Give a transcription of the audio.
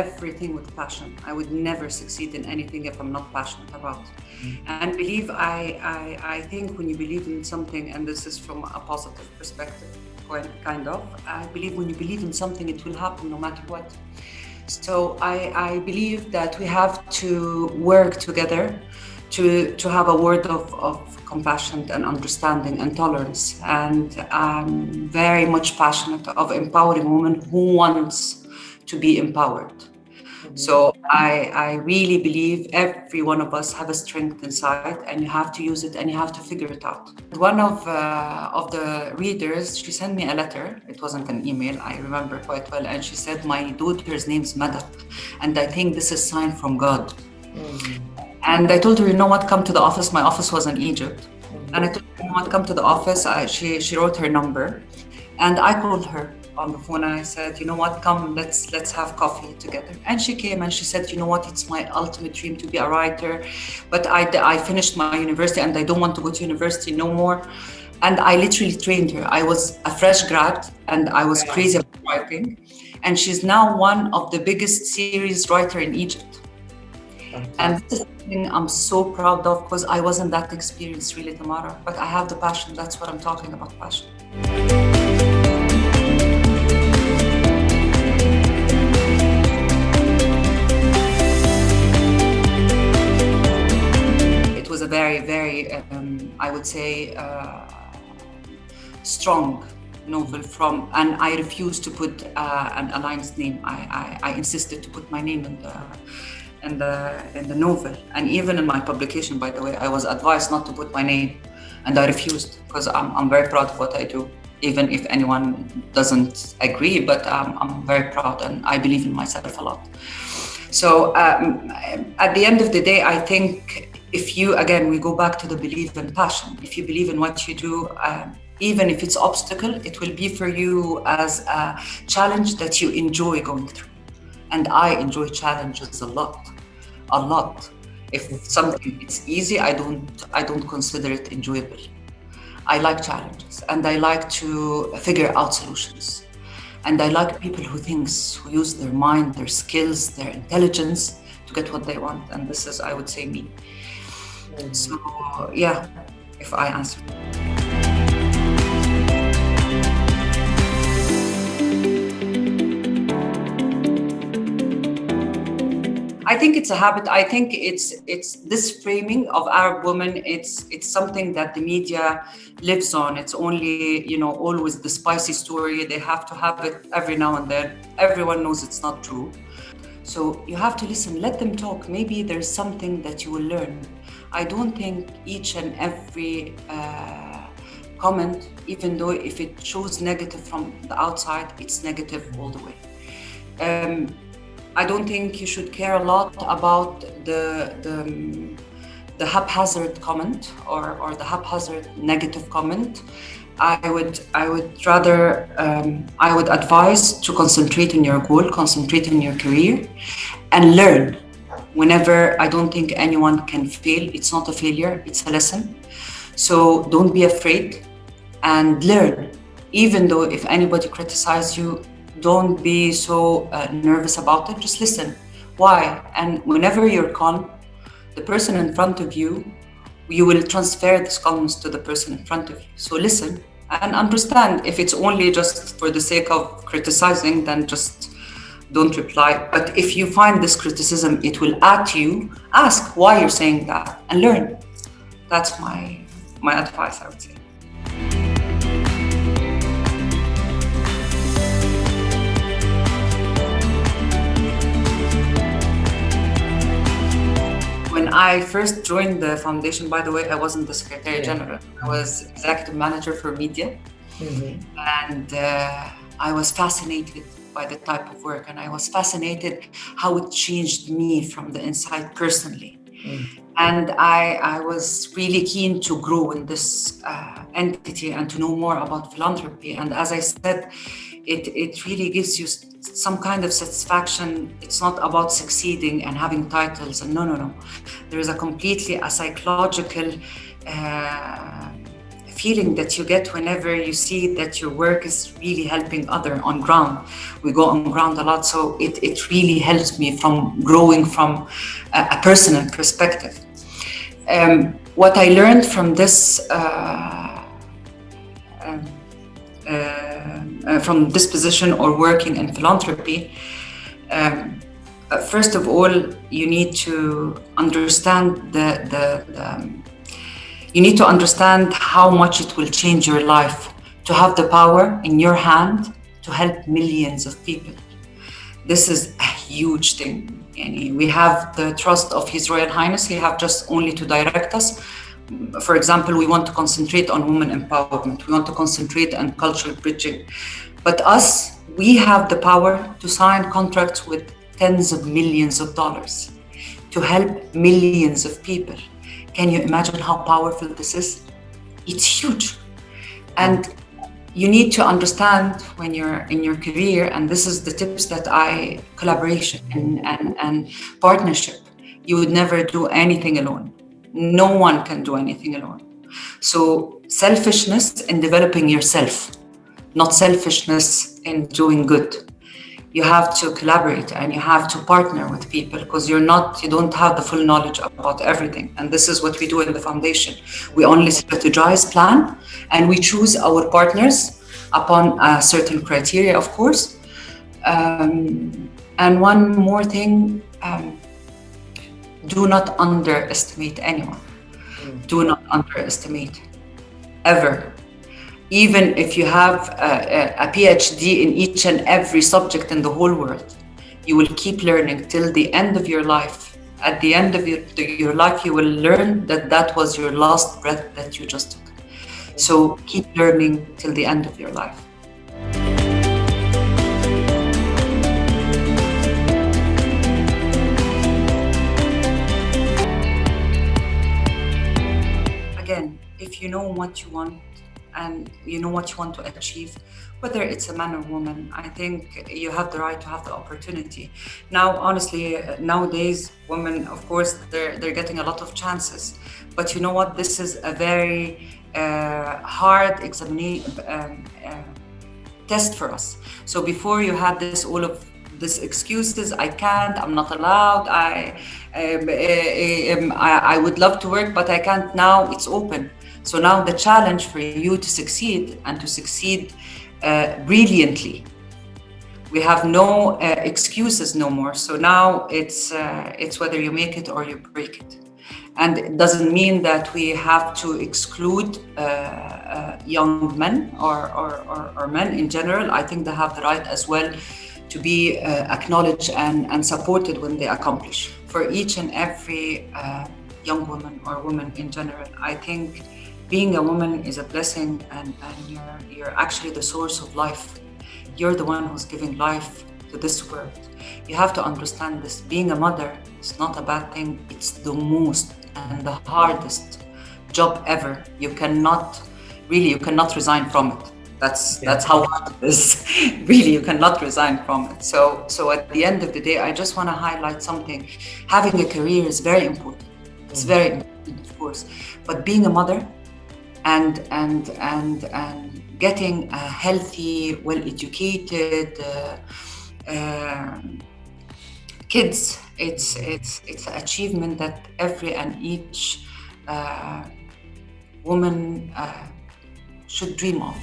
everything with passion. I would never succeed in anything if I'm not passionate about. And believe, I think when you believe in something, and this is from a positive perspective, kind of, I believe when you believe in something, it will happen no matter what. So I believe that we have to work together to have a word of compassion and understanding and tolerance. And I'm very much passionate of empowering women who wants to be empowered. So I really believe every one of us have a strength inside, and you have to use it and you have to figure it out. One of the readers, she sent me a letter. It wasn't an email, I remember quite well. And she said, my daughter's name's Mada, and I think this is a sign from God. And I told her, you know what, come to the office. My office was in Egypt. And I told her, you know what, come to the office. She wrote her number, and I called her on the phone and I said, you know what, come, let's have coffee together. And she came and she said, you know what, it's my ultimate dream to be a writer, but I finished my university and I don't want to go to university no more. And I literally trained her. I was a fresh grad and I was crazy about writing. And she's now one of the biggest series writer in Egypt. And this is something I'm so proud of, because I wasn't that experienced really, Tamara, but I have the passion. That's what I'm talking about, passion. It was a very, very, I would say, strong novel and I refused to put an alliance name. I insisted to put my name in the novel, and even in my publication, by the way, I was advised not to put my name, and I refused, because I'm very proud of what I do, even if anyone doesn't agree. But I'm very proud, and I believe in myself a lot. So at the end of the day, I think if you, again, we go back to the belief and passion. If you believe in what you do, even if it's obstacle, it will be for you as a challenge that you enjoy going through. And I enjoy challenges a lot. If something is easy, I don't consider it enjoyable. I like challenges, and I like to figure out solutions. And I like people who use their mind, their skills, their intelligence to get what they want. And this is, I would say, me. So yeah, if I answer. I think it's a habit. I think it's this framing of Arab women. It's something that the media lives on. It's only, always the spicy story. They have to have it every now and then. Everyone knows it's not true. So you have to listen, let them talk. Maybe there's something that you will learn. I don't think each and every comment, even though if it shows negative from the outside, it's negative all the way. I don't think you should care a lot about the haphazard comment or the haphazard negative comment. I would rather I would advise to concentrate on your goal, concentrate on your career, and learn. Whenever, I don't think anyone can fail. It's not a failure, it's a lesson. So don't be afraid and learn. Even though if anybody criticizes you, don't be so nervous about it. Just listen. Why? And whenever you're calm, the person in front of you, you will transfer this calmness to the person in front of you. So listen and understand. If it's only just for the sake of criticizing, then just don't reply. But if you find this criticism, it will add to you, ask why you're saying that and learn. That's my advice, I would say. When I first joined the foundation, by the way, I wasn't the Secretary General. I was Executive Manager for Media. And I was fascinated by the type of work, and I was fascinated how it changed me from the inside personally. And I was really keen to grow in this entity and to know more about philanthropy. And as I said, it really gives you some kind of satisfaction. It's not about succeeding and having titles. And no. There is a psychological feeling that you get whenever you see that your work is really helping other on ground. We go on ground a lot, so it really helps me from growing from a personal perspective. What I learned from this position or working in philanthropy, first of all, you need to understand you need to understand how much it will change your life to have the power in your hand to help millions of people. This is a huge thing. And we have the trust of His Royal Highness. He have just only to direct us. For example, we want to concentrate on women empowerment. We want to concentrate on cultural bridging. But us, we have the power to sign contracts with tens of millions of dollars to help millions of people. Can you imagine how powerful this is? It's huge. And you need to understand when you're in your career, and this is the tips that collaboration and partnership. You would never do anything alone. No one can do anything alone. So selfishness in developing yourself, not selfishness in doing good. You have to collaborate and you have to partner with people because you don't have the full knowledge about everything. And this is what we do in the foundation. We only strategize, plan, and we choose our partners upon a certain criteria, of course. And one more thing, do not underestimate anyone. Do not underestimate, ever. Even if you have a PhD in each and every subject in the whole world, you will keep learning till the end of your life. At the end of your life, you will learn that was your last breath that you just took. So keep learning till the end of your life. Again, if you know what you want, and you know what you want to achieve, whether it's a man or woman, I think you have the right to have the opportunity. Now, honestly, nowadays, women, of course, they're getting a lot of chances. But you know what? This is a very hard test for us. So before you had all of these excuses, I can't, I'm not allowed, I would love to work, but I can't. Now it's open. So now the challenge for you to succeed and to succeed brilliantly, we have no excuses no more. So now it's whether you make it or you break it. And it doesn't mean that we have to exclude young men or men in general. I think they have the right as well to be acknowledged and supported when they accomplish. For each and every young woman or woman in general, I think being a woman is a blessing, and you're actually the source of life. You're the one who's giving life to this world. You have to understand this. Being a mother is not a bad thing. It's the most and the hardest job ever. You cannot resign from it. That's how hard it is. Really, you cannot resign from it. So at the end of the day, I just want to highlight something. Having a career is very important. It's very important, of course. But being a mother and getting a healthy, well-educated kids, it's an achievement that every and each woman should dream of.